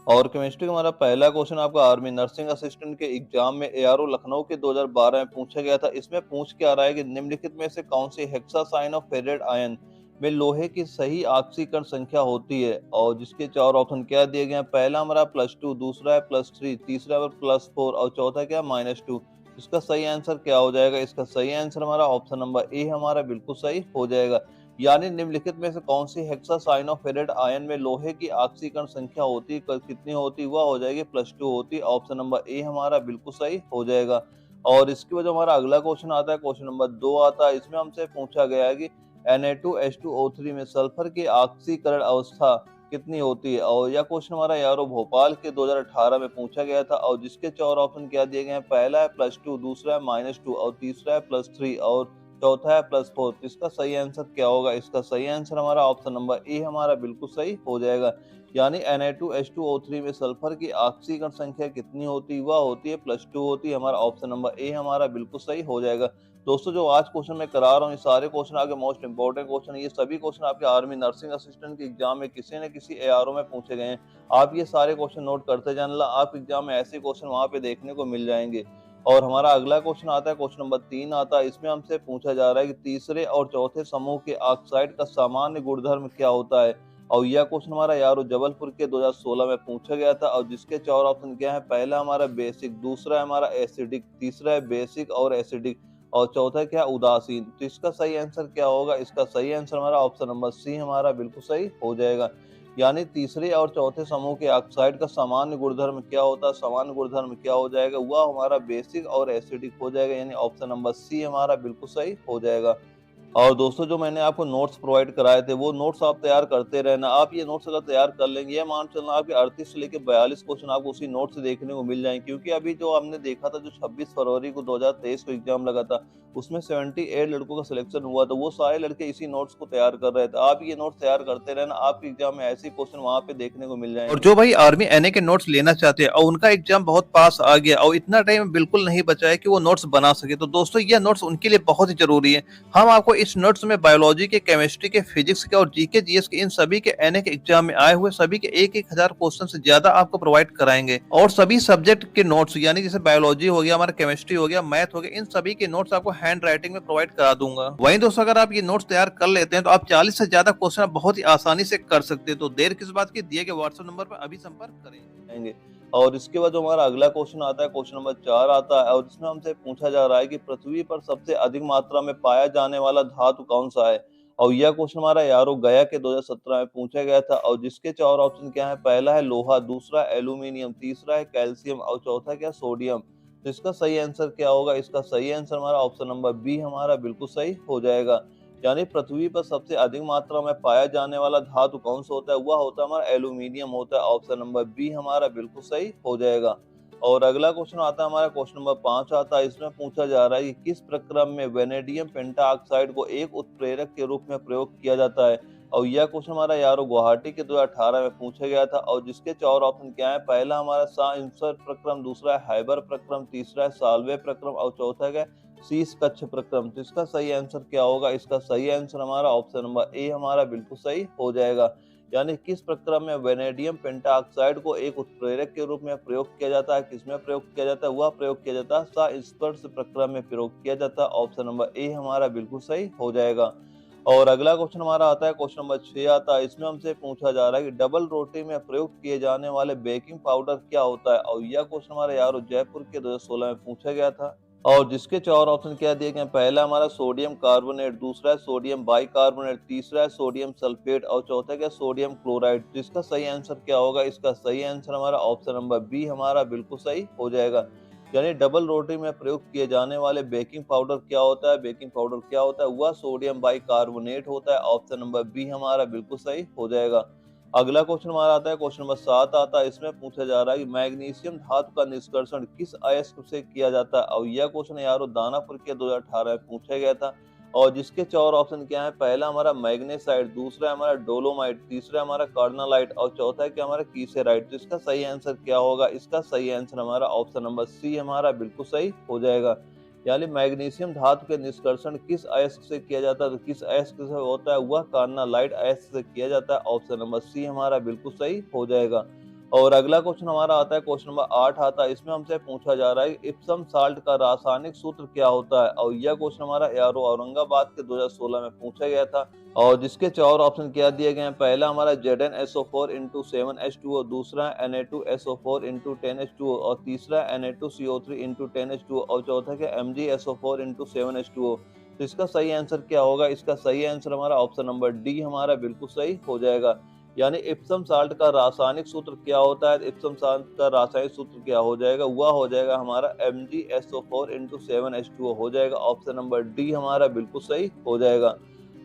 और केमिस्ट्री का हमारा पहला क्वेश्चन आपका आर्मी नर्सिंग असिस्टेंट के एग्जाम में एआरओ लखनऊ के 2012 में पूछा गया था। इसमें पूछ के आ रहा है कि निम्नलिखित में से कौन सी हेक्सासाइन ऑफ फेरेट आयन में लोहे की सही ऑक्सीकरण संख्या होती है, और जिसके चार ऑप्शन क्या दिए गए हैं। पहला हमारा +2, दूसरा है +3, तीसरा है +4 और चौथा क्या है -2। इसका सही आंसर क्या हो जाएगा? इसका सही आंसर हमारा ऑप्शन नंबर ए हमारा बिल्कुल सही हो जाएगा। यानी निम्नलिखित में से कौन सी हेक्सासाइनोफेरेट आयन में लोहे की ऑक्सीकरण संख्या होती है, कितनी होती है? वह हो जाएगी +2 होती है। ऑप्शन नंबर ए हमारा बिल्कुल सही हो जाएगा। और इसके बाद हमारा अगला क्वेश्चन आता है, क्वेश्चन नंबर 2 आता है। इसमें हमसे पूछा गया है कि Na2H2O3 में सल्फर की ऑक्सीकरण अवस्था कितनी होती है, और यह क्वेश्चन हमारा यारो भोपाल के 2018 में पूछा गया था। और जिसके चार ऑप्शन क्या दिए गए हैं। पहला है +2, दूसरा है -2 और तीसरा है +3 और चौथा है +4। तो इसका सही आंसर क्या होगा? इसका सही आंसर हमारा ऑप्शन नंबर ए हमारा बिल्कुल सही हो जाएगा। यानी Na2H2O3 में सल्फर की ऑक्सीकरण संख्या कितनी होती है? वह होती है +2 होती है। हमारा ऑप्शन नंबर ए हमारा बिल्कुल सही हो जाएगा। दोस्तों, जो आज क्वेश्चन मैं करा रहा हूँ, ये सारे क्वेश्चन आपके मोस्ट इंपोर्टेंट क्वेश्चन है। ये सभी क्वेश्चन आपके आर्मी नर्सिंग असिस्टेंट के एग्जाम में किसी न किसी एआरओ में पूछे गए हैं। आप ये सारे क्वेश्चन नोट करते जाना, आप एग्जाम में ऐसे क्वेश्चन वहां पे देखने को मिल जाएंगे। और हमारा अगला क्वेश्चन आता है, क्वेश्चन नंबर 3 आता है। इसमें हमसे पूछा जा रहा है कि तीसरे और चौथे समूह के ऑक्साइड का सामान्य गुणधर्म क्या होता है। और यह क्वेश्चन हमारा यारो जबलपुर के 2016 में पूछा गया था। और जिसके चार ऑप्शन क्या है। पहला हमारा बेसिक, दूसरा है हमारा एसिडिक, तीसरा है बेसिक और एसिडिक और चौथा क्या है उदासीन। तो इसका सही आंसर क्या होगा? इसका सही आंसर हमारा ऑप्शन नंबर सी हमारा बिल्कुल सही हो जाएगा। यानी तीसरे और चौथे समूह के ऑक्साइड का सामान्य गुणधर्म क्या होता है? सामान्य गुणधर्म क्या हो जाएगा? वह हमारा बेसिक और एसिडिक हो जाएगा। यानी ऑप्शन नंबर सी हमारा बिल्कुल सही हो जाएगा। और दोस्तों, जो मैंने आपको नोट्स प्रोवाइड कराए थे, वो नोट्स आप तैयार करते रहना। आप ये नोट्स अगर तैयार कर लेंगे, ये मान चलना आपके 38 से लेके 42 क्वेश्चन आपको उसी नोट से देखने को मिल जाएंगे। क्योंकि अभी जो हमने देखा था, जो 26 फरवरी को 2023 को एग्जाम लगा था, उसमें 78 लड़कों का सिलेक्शन हुआ था। वो सारे लड़के इसी नोट्स को तैयार कर रहे थे। आप ये नोट्स तैयार करते रहना, आपके एग्जाम में ऐसे क्वेश्चन वहां पे देखने को मिल और जाएंगे। जो भाई आर्मी एनए के नोट्स लेना चाहते हैं और उनका एग्जाम बहुत पास आ गया और इतना टाइम बिल्कुल नहीं बचा है कि वो नोट्स बना सके, तो दोस्तों ये नोट्स उनके लिए बहुत ही जरूरी है। हम आपको इस नोट्स में बायोलॉजी के, केमिस्ट्री के, फिजिक्स के और जीके जीएस के इन सभी के एनए के एग्जाम में आए हुए सभी के 1,000 क्वेश्चन से ज्यादा आपको प्रोवाइड कराएंगे। और सभी सब्जेक्ट के नोट्स, यानी जैसे बायोलॉजी हो गया, हमारा केमिस्ट्री हो गया, मैथ हो गया, इन सभी के नोट्स आपको हैंड राइटिंग में प्रोवाइड करा दूंगा। वहीं दोस्तों, अगर आप ये नोट्स तैयार कर लेते हैं तो आप 40 से ज्यादा क्वेश्चन बहुत ही आसानी से कर सकते हैं। तो देर किस बात की, दिए गए व्हाट्सएप नंबर पर अभी संपर्क करें। जाएंगे। और इसके बाद जो हमारा अगला क्वेश्चन आता है, क्वेश्चन नंबर 4 आता है। और इसमें हमसे पूछा जा रहा है कि पृथ्वी पर सबसे अधिक मात्रा में पाया जाने वाला धातु कौन सा है। और यह क्वेश्चन हमारा यारो गया के 2017 में पूछा गया था। और जिसके चार ऑप्शन क्या है। पहला है लोहा, दूसरा एल्यूमिनियम, तीसरा है कैल्शियम और चौथा क्या सोडियम। तो इसका सही आंसर क्या होगा? इसका सही आंसर हमारा ऑप्शन नंबर बी हमारा बिल्कुल सही हो जाएगा। यानी पृथ्वी पर सबसे अधिक मात्रा में पाया जाने वाला धातु कौन सा होता है? वह होता है हमारा एल्यूमिनियम होता है। ऑप्शन नंबर बी हमारा बिल्कुल सही हो जाएगा। और अगला क्वेश्चन आता है हमारा, क्वेश्चन नंबर 5 आता है। इसमें पूछा जा रहा है कि किस प्रक्रम में वेनेडियम पेंटाऑक्साइड को एक उत्प्रेरक के रूप में प्रयोग किया जाता है। और यह क्वेश्चन हमारा यारो गुवाहाटी के 2018 में पूछा गया था। और जिसके चार ऑप्शन क्या है। पहला हमारा साइंसर प्रक्रम, दूसरा है हाइबर प्रक्रम, तीसरा है साल्वे प्रक्रम और चौथा क्या है शीश कक्ष प्रक्रम। तो इसका सही आंसर क्या होगा? इसका सही आंसर हमारा ऑप्शन नंबर ए हमारा बिल्कुल सही हो जाएगा। यानी किस प्रक्रम में वेनेडियम पेंटाऑक्साइड को एक उत्प्रेरक के रूप में प्रयोग किया जाता है? किसमें प्रयोग किया जाता है? वह प्रयोग किया जाता है संस्पर्श प्रक्रम में प्रयोग किया जाता है। ऑप्शन नंबर ए हमारा बिल्कुल सही हो जाएगा। और अगला क्वेश्चन हमारा आता है, क्वेश्चन नंबर 6 आता है। इसमें हमसे पूछा जा रहा है कि डबल रोटी में प्रयोग किए जाने वाले बेकिंग पाउडर क्या होता है। और यह क्वेश्चन हमारे यार जयपुर के 2016 में पूछा गया था। और जिसके चार ऑप्शन क्या दिए गए। पहला हमारा सोडियम कार्बोनेट, दूसरा है सोडियम बाइकार्बोनेट, तीसरा है सोडियम सल्फेट और चौथा क्या सोडियम क्लोराइड। तो इसका सही आंसर क्या होगा? इसका सही आंसर हमारा ऑप्शन नंबर बी हमारा बिल्कुल सही हो जाएगा। यानी डबल रोटी में प्रयोग किए जाने वाले बेकिंग पाउडर क्या होता है? बेकिंग पाउडर क्या होता है? वह सोडियम बाइकार्बोनेट होता है। ऑप्शन नंबर बी हमारा बिल्कुल सही हो जाएगा। अगला क्वेश्चन हमारा आता है, क्वेश्चन नंबर 7 आता है। इसमें पूछा जा रहा है कि मैग्नीशियम धातु का निष्कर्षण किस अयस्क से किया जाता है। और यह क्वेश्चन यारो दानापुर के 2018 में पूछा गया था। और जिसके चार ऑप्शन क्या है। पहला हमारा मैग्नेसाइट, दूसरा हमारा डोलोमाइट, तीसरा हमारा कार्नालाइट और चौथा है क्या हमारा कीसेराइट। तो इसका सही आंसर क्या होगा? इसका सही आंसर हमारा ऑप्शन नंबर सी हमारा बिल्कुल सही हो जाएगा। यानी मैग्नीशियम धातु के निष्कर्षण किस अयस्क से किया जाता है? तो किस अयस्क से होता है? वह कार्नालाइट अयस्क से किया जाता है। ऑप्शन नंबर सी हमारा बिल्कुल सही हो जाएगा। और अगला क्वेश्चन हमारा आता है क्वेश्चन नंबर 8 आता है, इसमें हमसे पूछा जा रहा है इप्सम साल्ट का रासायनिक सूत्र क्या होता है, और यह क्वेश्चन हमारा एआरओ औरंगाबाद के 2016 में पूछा गया था। और जिसके 4 ऑप्शन क्या दिए गए हैं, पहला हमारा ZnSO4 इंटू 7H2O, दूसरा है Na2SO4 इंटू 10H2O, और तीसरा है Na2CO3 इंटू 10H2O, और चौथा क्या MgSO4 इंटू 7H2O। तो इसका सही आंसर क्या होगा, इसका सही आंसर हमारा ऑप्शन नंबर डी हमारा बिल्कुल सही हो जाएगा। यानी इप्सम साल्ट का रासायनिक सूत्र क्या होता है, इप्सम साल्ट का रासायनिक सूत्र क्या हो जाएगा, वह हो जाएगा हमारा MgSO4 इंटू 7H2O हो जाएगा। ऑप्शन नंबर डी हमारा बिल्कुल सही हो जाएगा।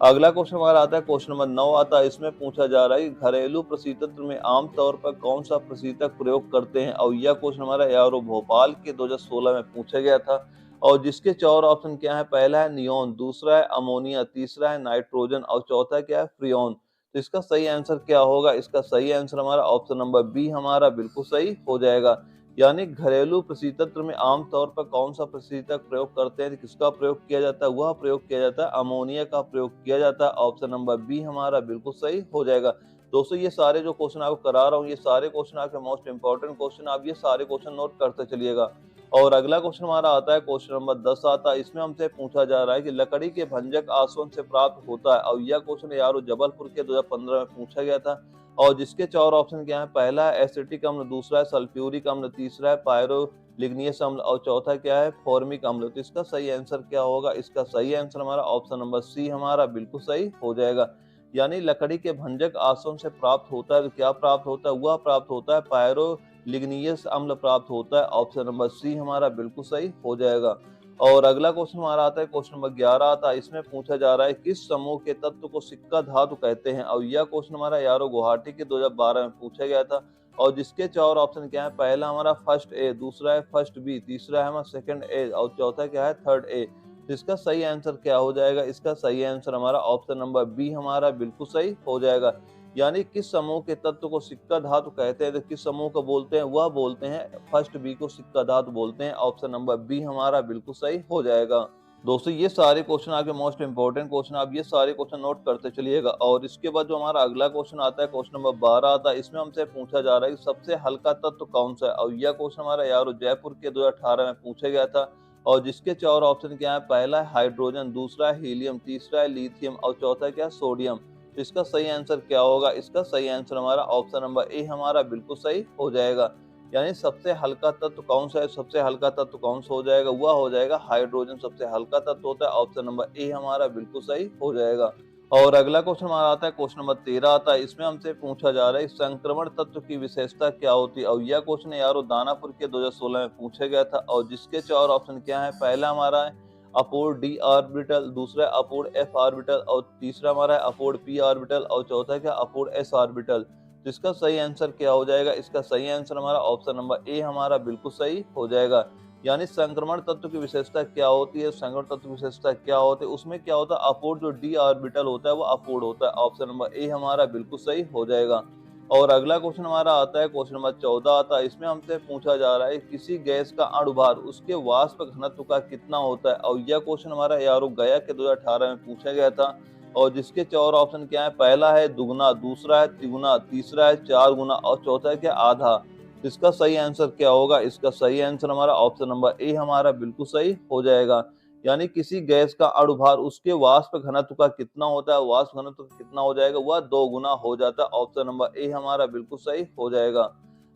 अगला क्वेश्चन हमारा आता है क्वेश्चन नंबर 9 आता है, इसमें पूछा जा रहा है कि घरेलू प्रशीतक में आमतौर पर कौन सा प्रशीतक प्रयोग करते हैं, और यह क्वेश्चन हमारा एआरओ भोपाल के 2016 में पूछा गया था। और जिसके 4 ऑप्शन क्या है, पहला है नियोन, दूसरा है अमोनिया, तीसरा है नाइट्रोजन, और चौथा क्या है फ्रियोन। तो इसका सही आंसर क्या होगा, इसका सही आंसर हमारा ऑप्शन नंबर बी हमारा बिल्कुल सही हो जाएगा। यानी घरेलू प्रशीतक में आमतौर पर कौन सा प्रशीतक प्रयोग करते हैं, किसका प्रयोग किया जाता है, वह प्रयोग किया जाता है अमोनिया का प्रयोग किया जाता है। ऑप्शन नंबर बी हमारा बिल्कुल सही हो जाएगा। दोस्तों ये सारे जो क्वेश्चन आपको करा रहा हूँ, ये सारे क्वेश्चन आपके मोस्ट इंपॉर्टेंट क्वेश्चन, आप ये सारे क्वेश्चन नोट करते चलिएगा। और अगला क्वेश्चन हमारा आता है क्वेश्चन नंबर 10 आता है, इसमें हमसे पूछा जा रहा है कि लकड़ी के भंजक आसवन से प्राप्त होता है, और यह क्वेश्चन यारो जबलपुर के 2015 में पूछा गया था। और जिसके 4 ऑप्शन क्या है, पहला है एसिटिक अम्ल, दूसरा है सल्फ्यूरिक अम्ल, तीसरा है पायरोलिग्नियस अम्ल, और चौथा क्या है फॉर्मिक अम्ल। तो इसका सही आंसर क्या होगा, इसका सही आंसर हमारा ऑप्शन नंबर सी हमारा बिल्कुल सही हो जाएगा। यानी लकड़ी के भंजक आसवन से प्राप्त होता है, तो क्या प्राप्त होता है, वह प्राप्त होता है पायरोलिग्नियस अम्ल प्राप्त होता है। ऑप्शन नंबर सी हमारा बिल्कुल सही हो जाएगा। और अगला क्वेश्चन हमारा आता है क्वेश्चन नंबर 11 आता है, इसमें पूछा जा रहा है किस समूह के तत्व को सिक्का धातु कहते हैं, और यह क्वेश्चन हमारा यारो गुवाहाटी के 2012 में पूछा गया था। और जिसके 4 ऑप्शन क्या है, पहला हमारा फर्स्ट ए, दूसरा है फर्स्ट बी, तीसरा है हमारा सेकंड ए, और चौथा क्या है थर्ड ए। तो इसका सही आंसर क्या हो जाएगा, इसका सही आंसर हमारा ऑप्शन नंबर बी हमारा बिल्कुल सही हो जाएगा। यानी किस समूह के तत्व को सिक्का धातु कहते हैं, तो किस समूह को बोलते हैं, वह बोलते हैं फर्स्ट बी को सिक्का धातु बोलते हैं। ऑप्शन नंबर बी हमारा बिल्कुल सही हो जाएगा। दोस्तों ये सारे क्वेश्चन आपके मोस्ट इंपॉर्टेंट क्वेश्चन, आप ये सारे क्वेश्चन नोट करते चलिएगा। और इसके बाद जो हमारा अगला क्वेश्चन आता है क्वेश्चन नंबर 12 आता है, इसमें हमसे पूछा जा रहा है कि सबसे हल्का तत्व कौन सा है, और यह क्वेश्चन हमारा यारो जयपुर के 2018 में पूछा गया था। और जिसके 4 ऑप्शन क्या है, पहला है हाइड्रोजन, दूसरा है हीलियम, तीसरा है लिथियम, और चौथा क्या है सोडियम। तो इसका सही आंसर क्या होगा, इसका सही आंसर हमारा ऑप्शन नंबर ए हमारा बिल्कुल सही हो जाएगा। यानी सबसे हल्का तत्व कौन सा है, सबसे हल्का तत्व कौन सा हो जाएगा, वह हो जाएगा हाइड्रोजन सबसे हल्का तत्व होता है। ऑप्शन नंबर ए हमारा बिल्कुल सही हो जाएगा। और अगला क्वेश्चन हमारा आता है क्वेश्चन नंबर 13 आता है, इसमें हमसे पूछा जा रहा है संक्रमण तत्व की विशेषता क्या होती है, और यह क्वेश्चन यारो दानापुर के 2016 में पूछा गया था। और जिसके 4 ऑप्शन क्या है, पहला हमारा है अपोड डी ऑर्बिटल, दूसरा अपोड एफ ऑर्बिटल, और तीसरा हमारा है अपोड पी ऑर्बिटल, और चौथा क्या अपोड एस ऑर्बिटल। तो इसका सही आंसर क्या हो जाएगा, इसका सही आंसर हमारा ऑप्शन नंबर ए हमारा बिल्कुल सही हो जाएगा। यानी संक्रमण तत्व की विशेषता क्या होती है, संक्रमण तत्व की विशेषता क्या होती है, उसमें क्या होता है अपोड जो डी ऑर्बिटल होता है वो अपोड होता है। ऑप्शन नंबर ए हमारा बिल्कुल सही हो जाएगा। और अगला क्वेश्चन हमारा आता है क्वेश्चन नंबर 14 आता है, इसमें हमसे पूछा जा रहा है किसी गैस का अणुभार उसके वाष्प घनत्व का कितना होता है, और यह क्वेश्चन हमारा यारो गया के 2018 में पूछा गया था। और जिसके 4 ऑप्शन क्या है, पहला है दुगुना, दूसरा है तिगुना, तीसरा है 4 गुना, और चौथा है क्या आधा। इसका सही आंसर क्या होगा, इसका सही आंसर हमारा ऑप्शन नंबर ए हमारा बिल्कुल सही हो जाएगा। यानी किसी गैस का अणुभार उसके वाष्प घनत्व का कितना होता है, वाष्प घनत्व कितना हो जाएगा, वह 2 गुना हो जाता है। ऑप्शन नंबर ए हमारा बिल्कुल सही हो जाएगा।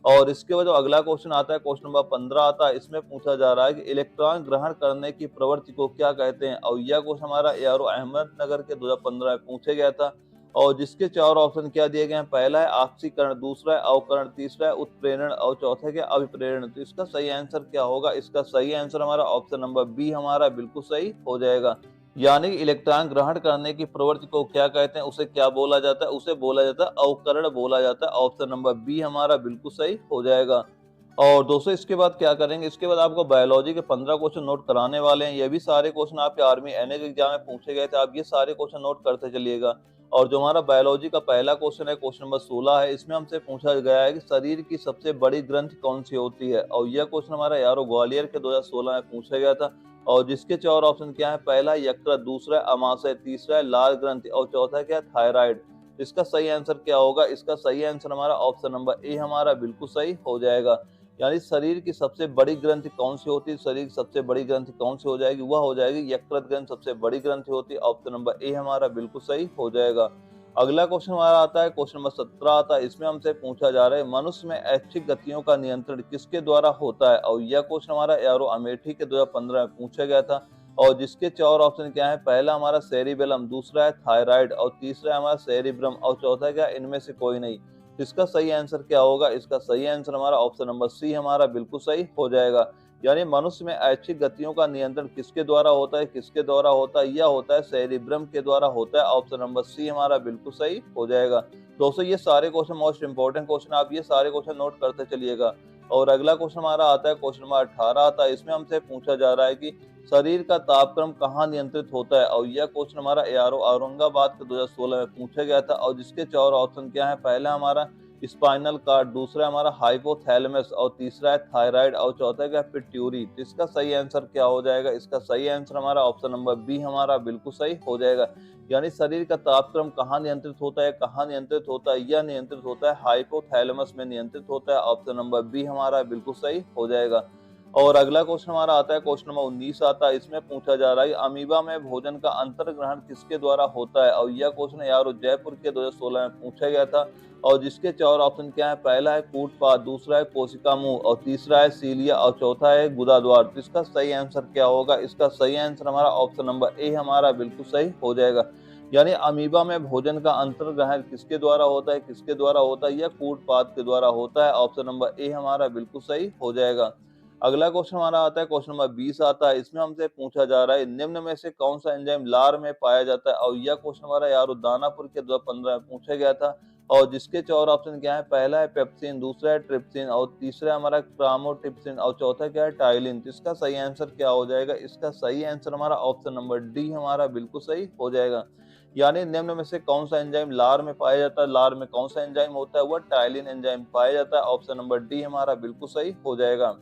और इसके बाद जो अगला क्वेश्चन आता है क्वेश्चन नंबर 15 आता है, इसमें पूछा जा रहा है कि इलेक्ट्रॉन ग्रहण करने की प्रवृत्ति को क्या कहते हैं, और यह क्वेश्चन हमारा यारो अहमदनगर के 2015 में पूछा गया था। और जिसके 4 ऑप्शन क्या दिए गए हैं, पहला है ऑक्सीकरण, दूसरा है अवकरण, तीसरा है उत्प्रेरण, और चौथा क्या अभिप्रेरण। तो इसका सही आंसर क्या होगा, इसका सही आंसर हमारा ऑप्शन नंबर बी हमारा बिल्कुल सही हो जाएगा। यानी इलेक्ट्रॉन ग्रहण करने की प्रवृत्ति को क्या कहते हैं, उसे क्या बोला जाता है, उसे बोला जाता है अवकरण बोला जाता है। ऑप्शन नंबर बी हमारा बिल्कुल सही हो जाएगा। और दोस्तों इसके बाद क्या करेंगे, इसके बाद आपको बायोलॉजी के 15 क्वेश्चन नोट कराने वाले हैं। ये भी सारे क्वेश्चन आपके आर्मी एनए के एग्जाम में पूछे गए थे, आप ये सारे क्वेश्चन नोट करते चलिएगा। और जो हमारा बायोलॉजी का पहला क्वेश्चन है क्वेश्चन नंबर 16 है, इसमें हमसे पूछा गया है कि शरीर की सबसे बड़ी ग्रंथि कौन सी होती है, और यह क्वेश्चन हमारा यारो ग्वालियर के 2016 में पूछा गया था। और जिसके 4 ऑप्शन क्या है, पहला यकृत, दूसरा अमाशय, तीसरा है लाल ग्रंथि, और चौथा क्या है थायराइड। इसका सही आंसर क्या होगा? इसका सही आंसर हमारा ऑप्शन नंबर ए हमारा बिल्कुल सही हो जाएगा। यानी शरीर की सबसे बड़ी ग्रंथि कौन सी होती है? शरीर की सबसे बड़ी ग्रंथि कौन सी हो जाएगी? वह हो जाएगी यकृत ग्रंथि सबसे बड़ी ग्रंथि होती है। ऑप्शन नंबर ए हमारा बिल्कुल सही हो जाएगा। अगला क्वेश्चन हमारा आता है, क्वेश्चन नंबर 17 आता है। इसमें हमसे पूछा जा रहा है मनुष्य में ऐच्छिक गतियों का नियंत्रण किसके द्वारा होता है? और यह क्वेश्चन हमारा एरो अमेठी के 2015 में पूछा गया था। और जिसके 4 ऑप्शन क्या है? पहला हमारा सेरिबेलम, दूसरा है थायराइड और तीसरा है हमारा सेरिब्रम और चौथा क्या है? इनमें से कोई नहीं। इसका सही आंसर क्या होगा? इसका सही आंसर हमारा ऑप्शन नंबर सी हमारा बिल्कुल सही हो जाएगा। यानी मनुष्य में ऐच्छिक गतियों का नियंत्रण किसके द्वारा होता है? किसके द्वारा होता है? यह होता है सेरिब्रम के द्वारा होता है। ऑप्शन नंबर सी हमारा बिल्कुल सही हो जाएगा। दोस्तों ये सारे क्वेश्चन मोस्ट इंपोर्टेंट क्वेश्चन, आप ये सारे क्वेश्चन नोट करते चलिएगा। और अगला क्वेश्चन हमारा आता है, क्वेश्चन नंबर 18 आता है। इसमें हमसे पूछा जा रहा है कि शरीर का तापक्रम कहाँ नियंत्रित होता है? और यह क्वेश्चन हमारा एआरओ औरंगाबाद के 2016 में पूछा गया था। और जिसके 4 ऑप्शन क्या है? पहला हमारा स्पाइनल कार्ड, दूसरा हमारा हाइपोथैलेमस और तीसरा है थायराइड और चौथा क्या? पिट्यूरी। इसका सही आंसर क्या हो जाएगा? इसका सही आंसर हमारा ऑप्शन नंबर बी हमारा बिल्कुल सही हो जाएगा। यानी शरीर का तापक्रम कहाँ नियंत्रित होता है? कहाँ नियंत्रित होता है? यह नियंत्रित होता है हाइपोथैलेमस में नियंत्रित होता है। ऑप्शन नंबर बी हमारा बिल्कुल सही हो जाएगा। और अगला क्वेश्चन हमारा आता है, क्वेश्चन नंबर 19 आता है। इसमें पूछा जा रहा है अमीबा में भोजन का अंतर ग्रहण किसके द्वारा होता है? और यह क्वेश्चन यार जयपुर के 2016 में पूछा गया था। और जिसके 4 ऑप्शन क्या है? पहला है कूटपाद, दूसरा है कोशिका मुंह और तीसरा है सीलिया और चौथा है गुदाद्वार। तो इसका सही आंसर क्या होगा? इसका सही आंसर हमारा ऑप्शन नंबर ए हमारा बिल्कुल सही हो जाएगा। यानी अमीबा में भोजन का अंतर ग्रहण किसके द्वारा होता है? किसके द्वारा होता है? यह कूटपाद के द्वारा होता है। ऑप्शन नंबर ए हमारा बिल्कुल सही हो जाएगा। अगला क्वेश्चन हमारा आता है, क्वेश्चन नंबर 20 आता है। इसमें हमसे पूछा जा रहा है निम्न में से कौन सा एंजाइम लार में पाया जाता है? और यह क्वेश्चन हमारा यार दानापुर के 2015 में पूछा गया था। और जिसके 4 ऑप्शन क्या है? पहला है पेप्सिन, दूसरा है ट्रिप्सिन और तीसरा है हमारा क्रामोटिप्सिन और चौथा क्या है? टाइलिन। तो इसका सही आंसर क्या हो जाएगा? इसका सही आंसर हमारा ऑप्शन नंबर डी हमारा बिल्कुल सही हो जाएगा। यानी निम्न में से कौन सा एंजाइम लार में पाया जाता है? लार में कौन सा एंजाइम होता है? वह टाइलिन एंजाइम पाया जाता है। ऑप्शन नंबर डी हमारा बिल्कुल सही हो जाएगा।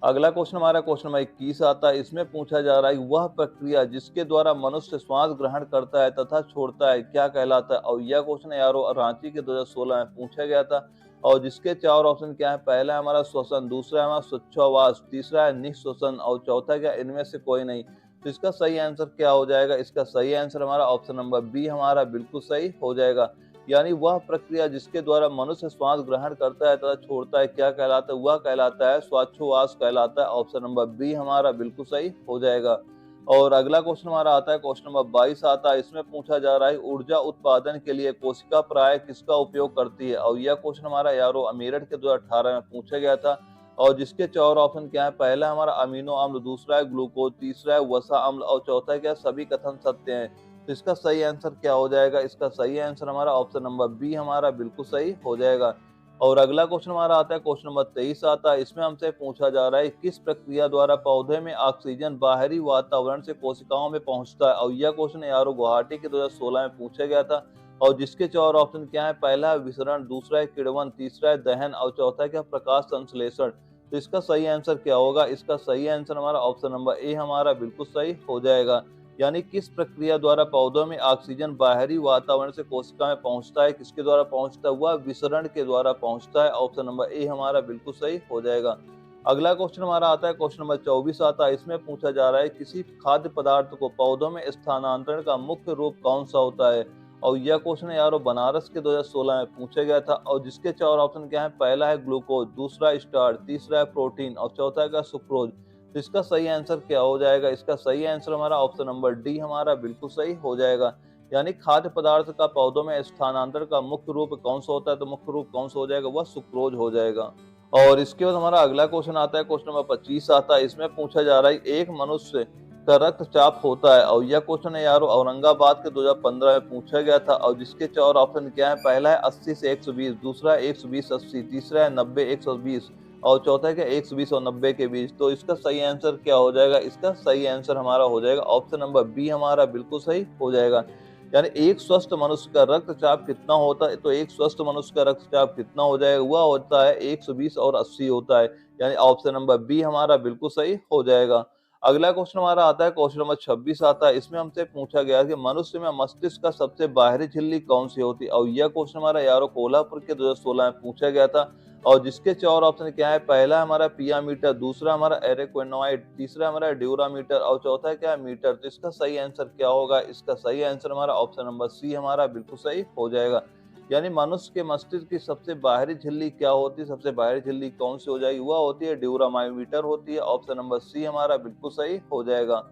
अगला क्वेश्चन हमारा क्वेश्चन नंबर 21 आता है। इसमें पूछा जा रहा है वह प्रक्रिया जिसके द्वारा मनुष्य श्वास ग्रहण करता है तथा छोड़ता है क्या कहलाता है? और यह क्वेश्चन यारो रांची के 2016 में पूछा गया था। और जिसके 4 ऑप्शन क्या है? पहला है हमारा श्वसन, दूसरा है हमारा स्वच्छवास, तीसरा है निःश्वसन और चौथा क्या? इनमें से कोई नहीं। तो इसका सही आंसर क्या हो जाएगा? इसका सही आंसर हमारा ऑप्शन नंबर बी हमारा बिल्कुल सही हो जाएगा। यानी वह प्रक्रिया जिसके द्वारा मनुष्य श्वास ग्रहण करता है तथा छोड़ता है क्या कहलाता है? वह कहलाता है श्वासोच्छ्वास कहलाता है। ऑप्शन नंबर बी हमारा बिल्कुल सही हो जाएगा। और अगला क्वेश्चन हमारा आता है, क्वेश्चन नंबर 22 आता है। इसमें पूछा जा रहा है ऊर्जा उत्पादन के लिए कोशिका प्राय किसका उपयोग करती है? और यह क्वेश्चन हमारा यारो मेरठ के 2018 में पूछा गया था। और जिसके 4 ऑप्शन क्या है? पहला हमारा अमीनो अम्ल, दूसरा है ग्लूकोज, तीसरा है वसा अम्ल और चौथा क्या? सभी कथन सत्य हैं। तो इसका सही आंसर क्या हो जाएगा? इसका सही आंसर हमारा ऑप्शन नंबर बी हमारा बिल्कुल सही हो जाएगा। और अगला क्वेश्चन हमारा आता है, क्वेश्चन नंबर 23 आता है। इसमें हमसे पूछा जा रहा है किस प्रक्रिया द्वारा पौधे में ऑक्सीजन बाहरी वातावरण से कोशिकाओं में पहुंचता है? और यह क्वेश्चन यारो गुवाहाटी के 2016 में पूछा गया था। और जिसके 4 ऑप्शन क्या है? पहला है विसरण, दूसरा है किण्वन, तीसरा है दहन और चौथा क्या? प्रकाश संश्लेषण। तो इसका सही आंसर क्या होगा? इसका सही आंसर हमारा ऑप्शन नंबर ए हमारा बिल्कुल सही हो जाएगा। यानी किस प्रक्रिया द्वारा पौधों में ऑक्सीजन बाहरी वातावरण से कोशिका में पहुंचता है? किसके द्वारा पहुंचता है? वह विसरण के द्वारा पहुंचता है। ऑप्शन नंबर ए हमारा बिल्कुल सही हो जाएगा। अगला क्वेश्चन हमारा आता है, क्वेश्चन नंबर 24 आता है। इसमें पूछा जा रहा है किसी खाद्य पदार्थ को पौधों में स्थानांतरण का मुख्य रूप कौन सा होता है? और यह क्वेश्चन यारो बनारस के 2016 में पूछा गया था। और जिसके 4 ऑप्शन क्या है? पहला है ग्लूकोज, दूसरा स्टार्च, तीसरा है प्रोटीन और चौथा का सुक्रोज। तो इसका सही आंसर क्या हो जाएगा? इसका सही आंसर हमारा ऑप्शन नंबर डी हमारा बिल्कुल सही हो जाएगा। यानी खाद्य पदार्थ का पौधों में स्थानांतरण का मुख्य रूप कौन सा होता है? तो मुख्य रूप कौन सा हो जाएगा? वह सुक्रोज हो जाएगा। और इसके बाद हमारा अगला क्वेश्चन आता है, क्वेश्चन नंबर 25 आता है। इसमें पूछा जा रहा है एक मनुष्य का रक्तचाप होता है? और यह क्वेश्चन है यारो औरंगाबाद के 2015 में पूछा गया था। और जिसके 4 ऑप्शन क्या है? पहला है 80 से 120, दूसरा है 120-80, तीसरा है 90-120 और चौथा क्या? 120 और 90 के बीच। तो इसका सही आंसर क्या हो जाएगा? इसका सही आंसर हमारा हो जाएगा ऑप्शन नंबर बी हमारा बिल्कुल सही हो जाएगा। यानी एक स्वस्थ मनुष्य का रक्तचाप कितना होता है? तो एक स्वस्थ मनुष्य का रक्तचाप कितना हो जाएगा? वह होता है 120 और 80 होता है। यानी ऑप्शन नंबर बी हमारा बिल्कुल सही हो जाएगा। अगला क्वेश्चन हमारा आता है, क्वेश्चन नंबर 26 आता है। इसमें हमसे पूछा गया कि मनुष्य में मस्तिष्क का सबसे बाहरी झिल्ली कौन सी होती है, और यह क्वेश्चन हमारा यारो कोल्हापुर के 2016 में पूछा गया था। और जिसके 4 ऑप्शन क्या है, पहला हमारा पिया मीटर, दूसरा हमारा एरेक्वेनॉइड, तीसरा हमारा ड्यूरामीटर और चौथा क्या है मीटर। तो इसका सही आंसर क्या होगा, इसका सही आंसर हमारा ऑप्शन नंबर सी हमारा बिल्कुल सही हो जाएगा। यानी मनुष्य के मस्तिष्क की सबसे बाहरी झिल्ली क्या होती है, सबसे बाहरी झिल्ली कौन सी हो जाएगी, वह होती है ड्यूरामाइमीटर होती है। ऑप्शन नंबर सी हमारा बिल्कुल सही हो जाएगा।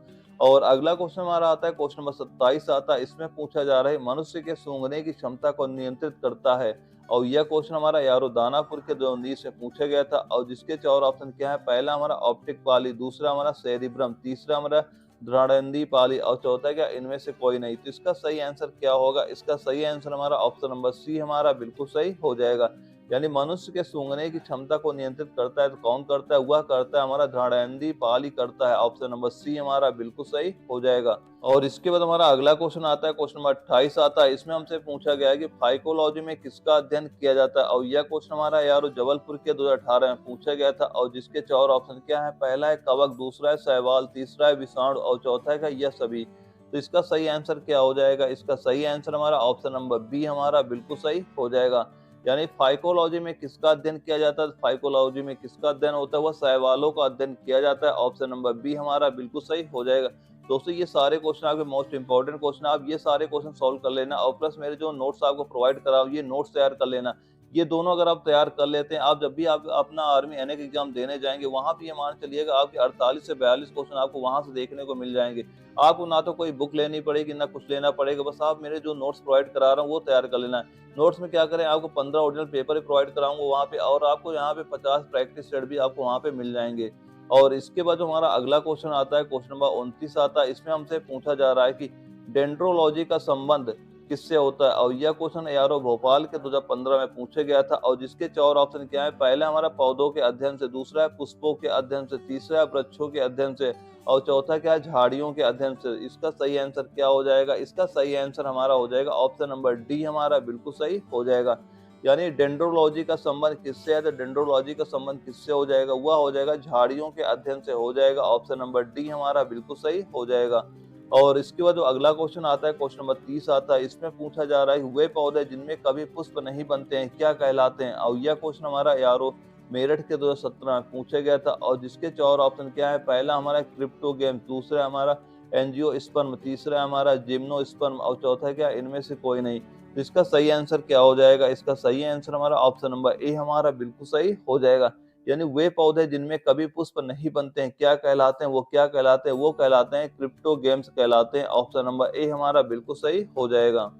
और अगला क्वेश्चन हमारा आता है, क्वेश्चन नंबर 27 आता है। इसमें पूछा जा रहा है मनुष्य के सूंघने की क्षमता को नियंत्रित करता है, और यह क्वेश्चन हमारा यारो दानापुर के 2019 में पूछा गया था। और जिसके 4 ऑप्शन क्या है, पहला हमारा ऑप्टिक पाली, दूसरा हमारा सेरिब्रम, तीसरा हमारा ध्राणेंद्रीय पाली और चौथा क्या इनमें से कोई नहीं। तो इसका सही आंसर क्या होगा, इसका सही आंसर हमारा ऑप्शन नंबर सी हमारा बिल्कुल सही हो जाएगा। यानी मनुष्य के सूंघने की क्षमता को नियंत्रित करता है तो कौन करता है, वह करता है हमारा ध्राणेंद्रीय पाली करता है। ऑप्शन नंबर सी हमारा बिल्कुल सही हो जाएगा। और इसके बाद हमारा अगला क्वेश्चन आता है, क्वेश्चन नंबर 28 आता है। इसमें हमसे पूछा गया है कि फाइकोलॉजी में किसका अध्ययन किया जाता है, और यह क्वेश्चन हमारा यारो जबलपुर के 2018 में पूछा गया था। और जिसके 4 ऑप्शन क्या है, पहला है कवक, दूसरा है शैवाल, तीसरा है विषाणु और चौथा है यह सभी। तो इसका सही आंसर क्या हो जाएगा, इसका सही आंसर हमारा ऑप्शन नंबर बी हमारा बिल्कुल सही हो जाएगा। यानी फाइकोलॉजी में किसका अध्ययन किया जाता है, फाइकोलॉजी में किसका अध्ययन होता है, वह शैवालों का अध्ययन किया जाता है। ऑप्शन नंबर बी हमारा बिल्कुल सही हो जाएगा। दोस्तों ये सारे क्वेश्चन आपके मोस्ट इंपॉर्टेंट क्वेश्चन, आप ये सारे क्वेश्चन सॉल्व कर लेना, और प्लस मेरे जो नोट्स आपको प्रोवाइड करा ये नोट्स तैयार कर लेना। ये दोनों अगर आप तैयार कर लेते हैं, आप जब भी आप अपना आर्मी एनए एग्जाम देने जाएंगे, वहां भी ये मान चलिएगा आपके 48 से 42 क्वेश्चन आपको वहां से देखने को मिल जाएंगे। आपको ना तो कोई बुक लेनी पड़ेगी ना कुछ लेना पड़ेगा, बस आप मेरे जो नोट्स प्रोवाइड करा रहा हूँ वो तैयार कर लेना है। नोट्स में क्या करें, आपको 15 ओरिजिनल पेपर प्रोवाइड कराऊंगा वहाँ पे, और आपको यहाँ पे 50 प्रैक्टिस सेट भी आपको वहाँ पे मिल जाएंगे। और इसके बाद जो हमारा अगला क्वेश्चन आता है, क्वेश्चन नंबर 29 आता है। इसमें हमसे पूछा जा रहा है कि डेंड्रोलॉजी का संबंध किससे होता है, और यह क्वेश्चन यारो भोपाल के 2015 में पूछा गया था। और जिसके 4 ऑप्शन क्या है, पहला हमारा पौधों के अध्ययन से, दूसरा है पुष्पों के अध्ययन से, तीसरा है वृक्षों के अध्ययन से और चौथा क्या है झाड़ियों के अध्ययन से। इसका सही आंसर क्या हो जाएगा, इसका सही आंसर हमारा हो जाएगा ऑप्शन नंबर डी हमारा बिल्कुल सही हो जाएगा। यानी डेंड्रोलॉजी का संबंध किससे है, तो डेंड्रोलॉजी का संबंध किससे हो जाएगा, वह हो जाएगा झाड़ियों के अध्ययन से हो जाएगा। ऑप्शन नंबर डी हमारा बिल्कुल सही हो जाएगा। और इसके बाद जो अगला क्वेश्चन आता है, क्वेश्चन नंबर 30 आता है। इसमें पूछा जा रहा है वे पौधे जिनमें कभी पुष्प नहीं बनते हैं क्या कहलाते हैं, और यह क्वेश्चन हमारा यारो मेरठ के 2017 में पूछा गया था। और जिसके 4 ऑप्शन क्या है, पहला हमारा क्रिप्टोगेम, दूसरा हमारा एंजियोस्पर्म, तीसरा हमारा जिम्नोस्पर्म और चौथा क्या इनमें से कोई नहीं। तो इसका सही आंसर क्या हो जाएगा, इसका सही आंसर हमारा ऑप्शन नंबर ए हमारा बिल्कुल सही हो जाएगा। यानी वे पौधे जिनमें कभी पुष्प नहीं बनते हैं क्या कहलाते हैं, वो क्या कहलाते हैं, वो कहलाते हैं क्रिप्टोगेम्स कहलाते हैं। ऑप्शन नंबर ए हमारा बिल्कुल सही हो जाएगा।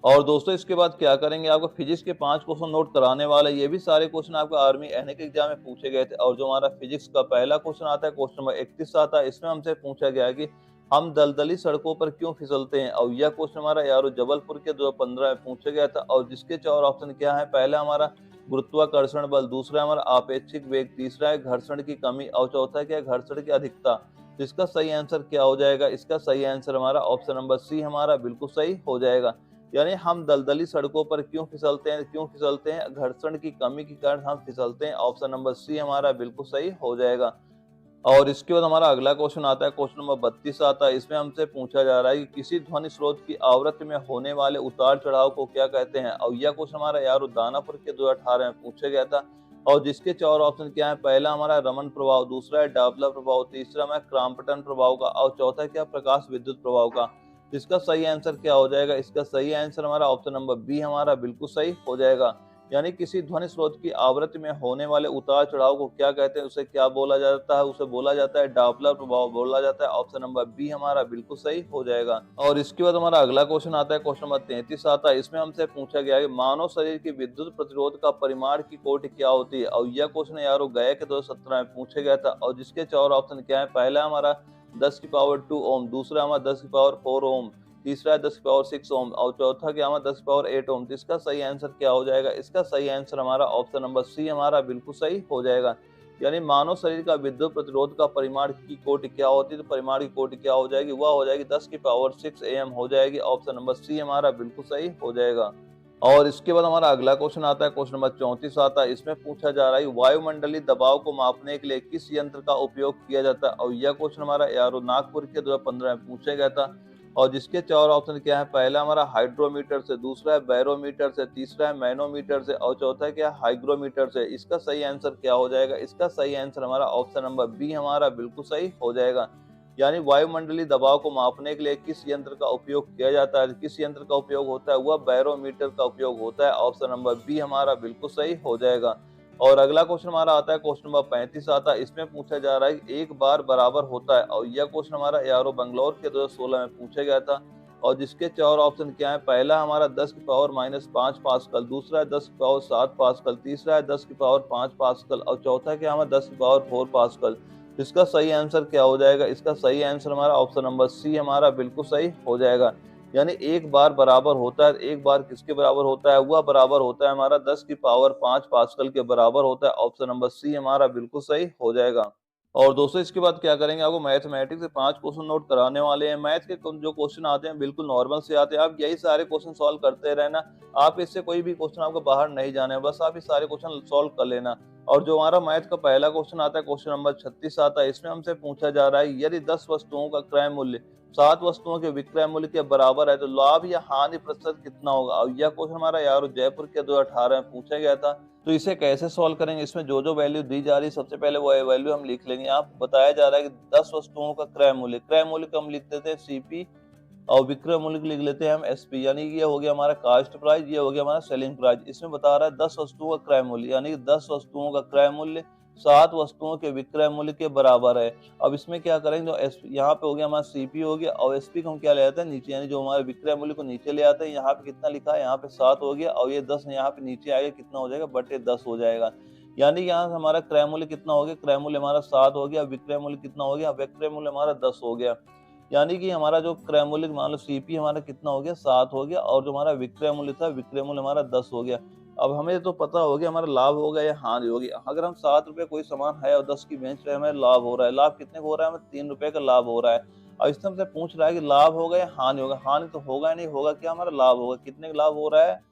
और दोस्तों इसके बाद क्या करेंगे, आपको फिजिक्स के 5 क्वेश्चन नोट कराने वाले, ये भी सारे क्वेश्चन आपका आर्मी एनए के एग्जाम में पूछे गए थे। और जो हमारा फिजिक्स का पहला क्वेश्चन आता है, क्वेश्चन नंबर 31 आता है। इसमें हमसे पूछा गया है कि हम दलदली सड़कों पर क्यों फिसलते हैं, और यह क्वेश्चन हमारा यारो जबलपुर के 2015 में पूछा गया था। और जिसके 4 ऑप्शन क्या है, पहला हमारा गुरुत्वाकर्षण बल, दूसरा हमारा आपेक्षिक वेग, तीसरा है घर्षण की कमी और चौथा क्या है घर्षण की अधिकता। तो इसका सही आंसर क्या हो जाएगा, इसका सही आंसर हमारा ऑप्शन नंबर सी हमारा बिल्कुल सही हो जाएगा। यानी हम दलदली सड़कों पर क्यों फिसलते हैं, घर्षण की कमी के कारण हम फिसलते हैं। ऑप्शन नंबर सी हमारा बिल्कुल सही हो जाएगा। और इसके बाद हमारा अगला क्वेश्चन आता है, क्वेश्चन नंबर 32 आता है। इसमें हमसे पूछा जा रहा है कि किसी ध्वनि स्रोत की आवृत्ति में होने वाले उतार चढ़ाव को क्या कहते हैं, और यह क्वेश्चन हमारा यारो दानापुर के 2018 में पूछा गया था। और जिसके 4 ऑप्शन क्या है, पहला हमारा रमन प्रभाव, दूसरा है डॉपलर प्रभाव, तीसरा हमारा क्रॉम्पटन प्रभाव का और चौथा क्या प्रकाश विद्युत प्रभाव का। इसका सही आंसर क्या हो जाएगा, इसका सही आंसर हमारा ऑप्शन नंबर बी हमारा बिल्कुल सही हो जाएगा। यानी किसी ध्वनि स्रोत की आवृत्ति में होने वाले उतार चढ़ाव को क्या कहते हैं, उसे क्या बोला जाता है, उसे बोला जाता है डॉपलर प्रभाव बोला जाता है। ऑप्शन नंबर बी हमारा बिल्कुल सही हो जाएगा। और इसके बाद हमारा अगला क्वेश्चन आता है, क्वेश्चन नंबर 33 आता है। इसमें हमसे पूछा गया है मानव शरीर की विद्युत प्रतिरोध का परिमाण की कोटि क्या होती है, और यह क्वेश्चन यारो गया के 2017 में पूछा गया था। और जिसके 4 ऑप्शन क्या है, पहला हमारा 10⁻² ओम, दूसरा हमारा 10⁻4 ओम, तीसरा 10⁻6 ओम और चौथा क्या हमारा 10⁻8 ओम। तो इसका सही आंसर क्या हो जाएगा, इसका सही आंसर हमारा ऑप्शन नंबर सी हमारा बिल्कुल सही हो जाएगा। यानी मानव शरीर का विद्युत प्रतिरोध का परिमाण की कोटि क्या होती है, तो परिमाण की कोटि क्या हो जाएगी, वह हो जाएगी 10⁻6 AM हो जाएगी। ऑप्शन नंबर सी हमारा बिल्कुल सही हो जाएगा। और इसके बाद हमारा अगला क्वेश्चन आता है, क्वेश्चन नंबर 34 आता है। इसमें पूछा जा रहा है वायुमंडलीय दबाव को मापने के लिए किस यंत्र का उपयोग किया जाता है, और यह क्वेश्चन हमारा एआरओ नागपुर के 2015 में पूछा गया था। और जिसके चार ऑप्शन क्या है, पहला हमारा हाइड्रोमीटर से, दूसरा है बैरोमीटर से, तीसरा है मैनोमीटर से, और चौथा है क्या, हाइग्रोमीटर से। इसका सही आंसर क्या हो जाएगा? इसका सही आंसर हमारा ऑप्शन नंबर बी हमारा बिल्कुल सही हो जाएगा। यानी वायुमंडलीय दबाव को मापने के लिए किस यंत्र का उपयोग किया जाता है, किस यंत्र का उपयोग होता है, वह बैरोमीटर का उपयोग होता है। ऑप्शन नंबर बी हमारा बिल्कुल सही हो जाएगा। और अगला क्वेश्चन हमारा आता है, क्वेश्चन नंबर 35 आता है। इसमें पूछा जा रहा है एक बार बराबर होता है, और यह क्वेश्चन हमारा एआरओ बंगलौर के 2016 में पूछा गया था। और जिसके चार ऑप्शन क्या है, पहला हमारा 10 की पावर -5 पास्कल, दूसरा है 10 की पावर 7 पास्कल, तीसरा है 10 की पावर 5 पास्कल, और चौथा क्या हमारा 10 की पावर 4 पास्कल। इसका सही आंसर क्या हो जाएगा? इसका सही आंसर हमारा ऑप्शन नंबर सी हमारा बिल्कुल सही हो जाएगा। यानी एक बार बराबर होता है, एक बार किसके बराबर होता है? वह बराबर होता है हमारा 10 की पावर 5 पास्कल के बराबर होता है। ऑप्शन नंबर सी हमारा बिल्कुल सही हो जाएगा। और दोस्तों इसके बाद क्या करेंगे, आपको मैथमेटिक्स से 5 क्वेश्चन नोट कराने वाले हैं। मैथ के जो क्वेश्चन आते हैं बिल्कुल नॉर्मल से आते हैं, आप यही सारे क्वेश्चन सॉल्व करते रहना। आप इससे कोई भी क्वेश्चन आपको बाहर नहीं जाना है, बस आप ये सारे क्वेश्चन सॉल्व कर लेना। और जो हमारा मैथ का पहला क्वेश्चन आता है, क्वेश्चन नंबर 36 आता है। इसमें हमसे पूछा जा रहा है यदि 10 वस्तुओं का क्रय मूल्य 7 वस्तुओं के विक्रय मूल्य के बराबर है तो लाभ या हानि प्रतिशत कितना होगा? और यह क्वेश्चन हमारा यार जयपुर के 2018 में पूछा गया था। तो इसे कैसे सॉल्व करेंगे, इसमें जो जो वैल्यू दी जा रही है सबसे पहले वो वैल्यू हम लिख लेंगे। यहाँ बताया जा रहा है कि 10 वस्तुओं का क्रय मूल्य को हम लिख देते हैं सीपी, और विक्रय मूल्य लिख लेते हैं हम एसपी। यानी ये हो गया हमारा कास्ट प्राइस, ये हो गया हमारा सेलिंग प्राइस। इसमें बता रहा है 10 वस्तुओं का क्रय मूल्य, यानी 10 वस्तुओं का क्रय मूल्य 7 वस्तुओं के विक्रय मूल्य के बराबर है। अब इसमें क्या करेंगे, जो यहाँ पे हो गया हमारा सीपी हो गया, और एसपी को हम क्या ले आते हैं नीचे, यानी जो हमारे विक्रय मूल्य को नीचे ले आते हैं। यहाँ पे कितना लिखा है, यहाँ पे 7 हो गया, और ये 10 यहाँ पे नीचे आएगा, कितना हो जाएगा, बटे 10 हो जाएगा। यानी यहाँ से हमारा क्रय मूल्य कितना हो गया, क्रय मूल्य हमारा 7 हो गया, विक्रय मूल्य कितना हो गया, विक्रय मूल्य हमारा 10 हो गया। यानी कि हमारा जो क्रय मूल्य मान लो सीपी हमारा कितना हो गया, 7 हो गया, और जो हमारा विक्रय मूल्य था, विक्रय मूल्य हमारा 10 हो गया। अब हमें तो पता हो गया हमारा लाभ होगा या हानि होगी। अगर हम 7 रुपए कोई सामान है और 10 की बेच रहे हैं, हमें लाभ हो रहा है। लाभ कितने का हो रहा है, हमें 3 रुपए का लाभ हो रहा है। और इससे हमसे पूछ रहा है कि लाभ होगा या हानि होगा। हानि तो होगा ही नहीं, होगा क्या, हमारा लाभ होगा। कितने का लाभ हो रहा है,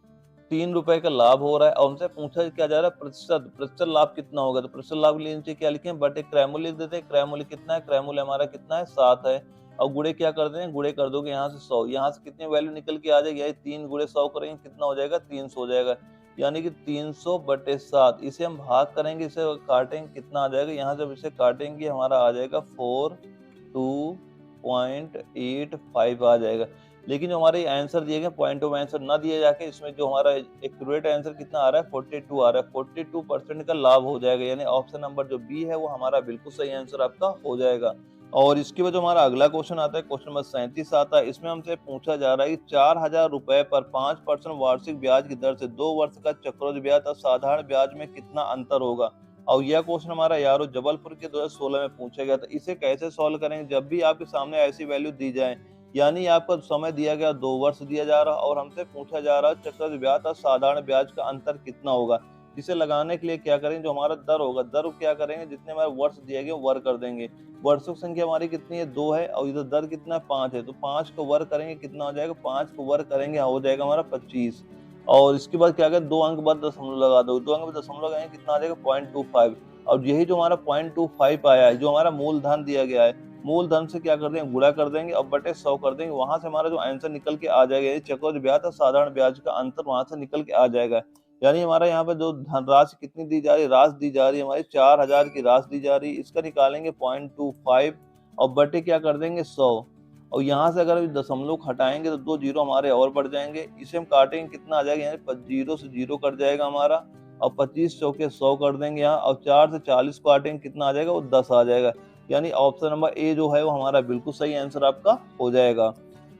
3 रुपए का लाभ हो रहा है। और हमसे पूछा क्या जा रहा है, प्रतिशत, प्रतिशत लाभ कितना होगा। तो प्रतिशत लाभ के लिए नीचे क्या लिखें, बटे क्रय मूल्य लिख देते हैं। क्रय मूल्य कितना है, क्रय मूल्य हमारा कितना है, 7 है। और गुणे क्या कर दें, गुणे कर दोगे यहाँ से 100, यहाँ से कितनी वैल्यू निकल के आ जाएगी, यही 3 गुणे 100 करेंगे, कितना हो जाएगा, 300 हो जाएगा। यानी कि 300 बटे 7। इसे हम भाग करेंगे, इसे काटेंगे, कितना आ जाएगा, यहाँ जब इसे काटेंगे हमारा आ जाएगा 42.85 आ जाएगा। लेकिन जो हमारे आंसर दिए गए पॉइंट ऑफ आंसर ना दिए जाके, इसमें जो हमारा एक्यूरेट आंसर कितना आ रहा है, 42 आ रहा है। 42% का लाभ हो जाएगा। यानी ऑप्शन नंबर जो बी है वो हमारा बिल्कुल सही आंसर आपका हो जाएगा। और इसके बाद जो हमारा अगला क्वेश्चन आता है, क्वेश्चन नंबर 37 आता है। इसमें हमसे पूछा जा रहा है कि 4000 रुपए पर 5% वार्षिक ब्याज की दर से 2 वर्ष का चक्रवृद्धि ब्याज और साधारण ब्याज में कितना अंतर होगा। और यह क्वेश्चन हमारा यारो जबलपुर के 2016 में पूछा गया था। इसे कैसे सॉल्व करेंगे, जब भी आपके सामने ऐसी वैल्यू दी जाए, यानी आपका समय दिया गया 2 वर्ष दिया जा रहा और हमसे पूछा जा रहा है चक्रवृद्धि ब्याज और साधारण ब्याज का अंतर कितना होगा। इसे लगाने के लिए क्या करेंगे, जो हमारा दर होगा, दर को क्या करेंगे, जितने हमारे वर्ष दिए गए वर्ग कर देंगे। वर्षों की संख्या हमारी कितनी है, 2 है, और इधर दर कितना है, 5 है। तो 5 को वर्ग करेंगे, कितना हो जाएगा, 5 को वर्ग करेंगे, हो जाएगा हमारा 25। और इसके बाद क्या करें, 2 अंक बाद दशमलव लगा दो, 2 अंक बाद दशमलव लगाएंगे, कितना आ जाएगा, 0.25। और यही जो हमारा 0.25 आया है, जो हमारा मूलधन दिया गया है, मूलधन से क्या कर देंगे, गुणा कर देंगे और बटे 100 कर देंगे। वहां से हमारा जो आंसर निकल के आ जाएगा, चक्रवृद्धि ब्याज और साधारण ब्याज का अंतर वहां से निकल के आ जाएगा। यानी हमारा यहाँ पे जो धनराशि कितनी दी जा रही है, राशि दी जा रही है हमारी 4000 की राशि दी जा रही है। इसका निकालेंगे 0.25 और बटे क्या कर देंगे, 100। और यहाँ से अगर दशमलव हटाएंगे तो 2 जीरो हमारे और बढ़ जाएंगे। इसे हम काटेंगे, कितना आ जाएगा, यानी 0 से 0 कट जाएगा हमारा, और 25 चौके 100 कर देंगे यहाँ, और 4 से 40 को काटेंगे, कितना आ जाएगा, वो 10 आ जाएगा। यानी ऑप्शन नंबर ए जो है वो हमारा बिल्कुल सही आंसर आपका हो जाएगा।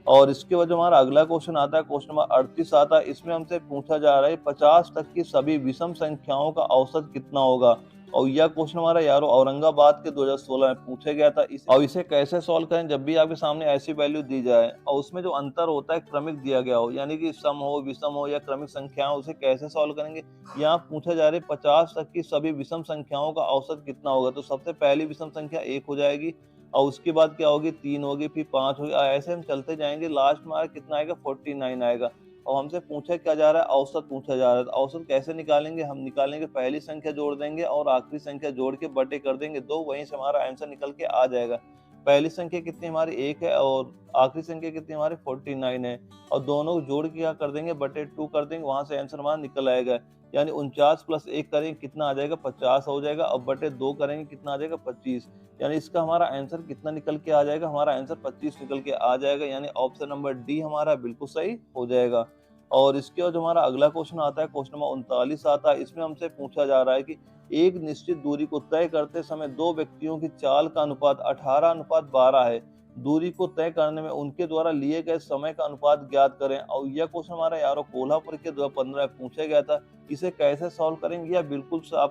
और इसके बाद जो हमारा अगला क्वेश्चन आता है, क्वेश्चन नंबर 38 आता है। इसमें हमसे पूछा जा रहा है 50 तक की सभी विषम संख्याओं का औसत कितना होगा। और यह क्वेश्चन हमारा यारो औरंगाबाद के 2016 में पूछा गया था। और इसे कैसे सॉल्व करें, जब भी आपके सामने ऐसी वैल्यू दी जाए और उसमें जो अंतर होता है क्रमिक दिया गया हो, यानी कि सम हो, विषम हो या क्रमिक संख्या हो, उसे कैसे सॉल्व करेंगे। यहाँ पूछा जा रहा है 50 तक की सभी विषम संख्याओं का औसत कितना होगा। तो सबसे पहली विषम संख्या 1 हो जाएगी, और उसके बाद क्या होगी, 3 होगी, फिर 5 होगी, ऐसे हम चलते जाएंगे। लास्ट में कितना आएगा, 49 आएगा। और हमसे पूछा क्या जा रहा है, औसत पूछा जा रहा है। तो औसत कैसे निकालेंगे, हम निकालेंगे पहली संख्या जोड़ देंगे और आखिरी संख्या जोड़ के बटे कर देंगे 2, वहीं से हमारा आंसर निकल के आ जाएगा। पहली संख्या कितनी हमारी 1 है और आखिरी संख्या कितनी हमारी 49 है, और दोनों को जोड़ के क्या कर देंगे, बटे 2 कर देंगे, वहां से आंसर हमारा निकल आएगा। यानी 49 + 1 करेंगे कितना आ जाएगा, 50 हो जाएगा, और बटे 2 करेंगे कितना आ जाएगा, 25। यानी इसका हमारा आंसर कितना निकल के आ जाएगा, हमारा आंसर 25 निकल के आ जाएगा। यानी ऑप्शन नंबर डी हमारा बिल्कुल सही हो जाएगा। और इसके बाद जो हमारा अगला क्वेश्चन आता है, क्वेश्चन नंबर 39 आता है। इसमें हमसे पूछा जा रहा है कि एक निश्चित दूरी को तय करते समय दो व्यक्तियों की चाल का अनुपात 18:12 है। दूरी को तय करने में उनके द्वारा लिए गए समय का अनुपात ज्ञात करें। और यह क्वेश्चन हमारा यारो कोल्हापुर के 2015 में पूछा गया था। इसे कैसे सॉल्व करेंगे, यह बिल्कुल सा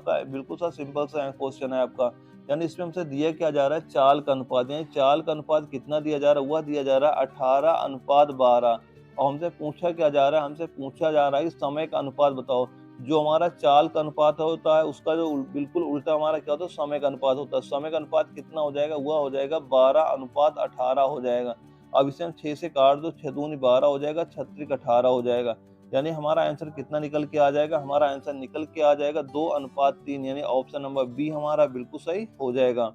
सिंपल सा क्वेश्चन है आपका। यानी इसमें हमसे दिया क्या जा रहा है, चाल का अनुपात। यानी चाल का अनुपात कितना दिया जा रहा है, वह दिया जा रहा है 18:12। और हमसे पूछा क्या जा रहा है, हमसे पूछा जा रहा है कि समय का अनुपात बताओ। जो हमारा चाल का अनुपात होता है उसका जो बिल्कुल उल्टा हमारा क्या होता है, समय का अनुपात होता है। समय का अनुपात कितना हो जाएगा, वह हो जाएगा 12:18 हो जाएगा। अब इसे हम 6 से काट दो, 6 दूनी 12 हो जाएगा, 6 18 हो जाएगा। यानी हमारा आंसर कितना निकल के आ जाएगा, हमारा आंसर निकल के आ जाएगा 2:3। यानी ऑप्शन नंबर बी हमारा बिल्कुल सही हो जाएगा।